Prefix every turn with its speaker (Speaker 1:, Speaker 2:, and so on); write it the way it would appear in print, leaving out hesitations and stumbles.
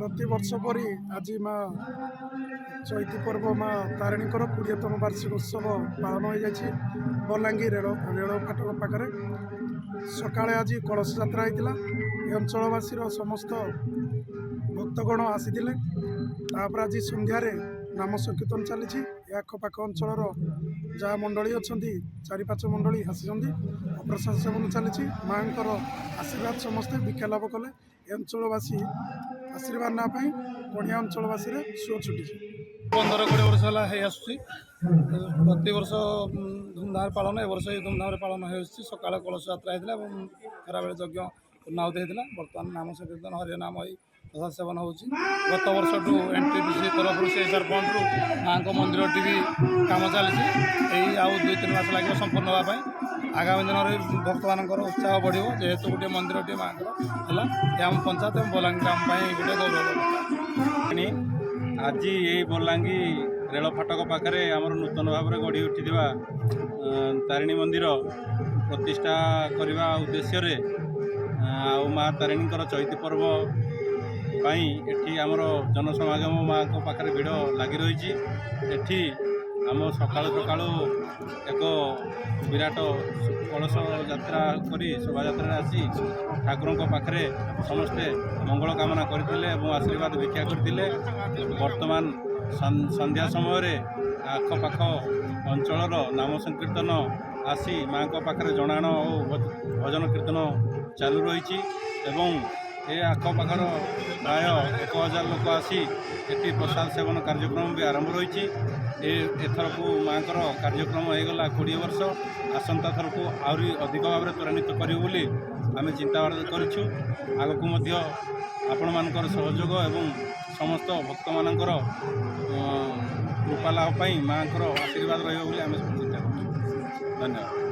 Speaker 1: प्रतिवर्ष परी आज माँ चैती पर्व माँ तारिणी 20तम वार्षिक उत्सव पालन हो जाए बलांगीर रेल फाटक पाखे सका आज कलश यात्रा होता ये अंचलवासी समस्त भक्तगण आसी आज संध्यार नाम संकीर्तन चली आखपाख अंचल जहाँ मंडली अच्छा 4-5 मंडली आसी प्रसाद सेवन चली माँ आशीर्वाद समस्ते भिक्षा लाभ कले अंचलवासी आशीर्वाद नापाई बढ़िया अंचलवासी सुओ छुटी
Speaker 2: 15-20 वर्ष है आसुची प्रति वर्ष धूमधाम पालन ए वर्ष धूमधाम पालन हो सका कलश यात्रा होता है खरा बेले यज्ञ पूर्णाहुति होता बर्तमान नाम संकीर्तन हरिनाम हो प्रसाद सेवन हो गत वर्ष टू एनटीपीसी तरफ से सरपंच माँ को मंदिर टी कम चली आउ 2-3 मास लगे संपूर्ण होगापी आगामी दिन में भक्त मान उत्साह बढ़ जेहेतु गोटे मंदिर टी माँ है आम पंचायत और बलांगी ग्राम गोटे गौरव
Speaker 3: आज ये बलांगी रेल फाटक पाखे आमर नूतन भाव में गढ़ी उठी तारिणी मंदिर प्रतिष्ठा करने उद्देश्य माँ तारिणी चैती पर्व एठी आमर जनसमागम माँ को पाखे भिड़ लगी रही एठी आम सकाळु सकाळु एक विराट कलश यात्रा करी शोभा यात्रा आसी ठाकुर पाखे समस्ते मंगल कामना करते आशीर्वाद भिक्षा करते वर्तमान संध्या समय आखपाख अंचल नाम संकीर्तन आसी माँ को पाखे जनाण और भजन कीर्तन चालू रही ये आखपाखर प्राय 1000 लोक आसी एटी प्रसाद सेवन कार्यक्रम भी आरंभ रही एथर को माँ कार्यक्रम होगला 20 वर्ष आसंता थर को आहरी अधिक भाव में त्वरान्वित करूँ आम चिंताधारा करूँ आग को आपण मान सहयोग एवं समस्त भक्त मानकर कृपा लाभ माँ आशीर्वाद रही चिंता करूँ। धन्यवाद।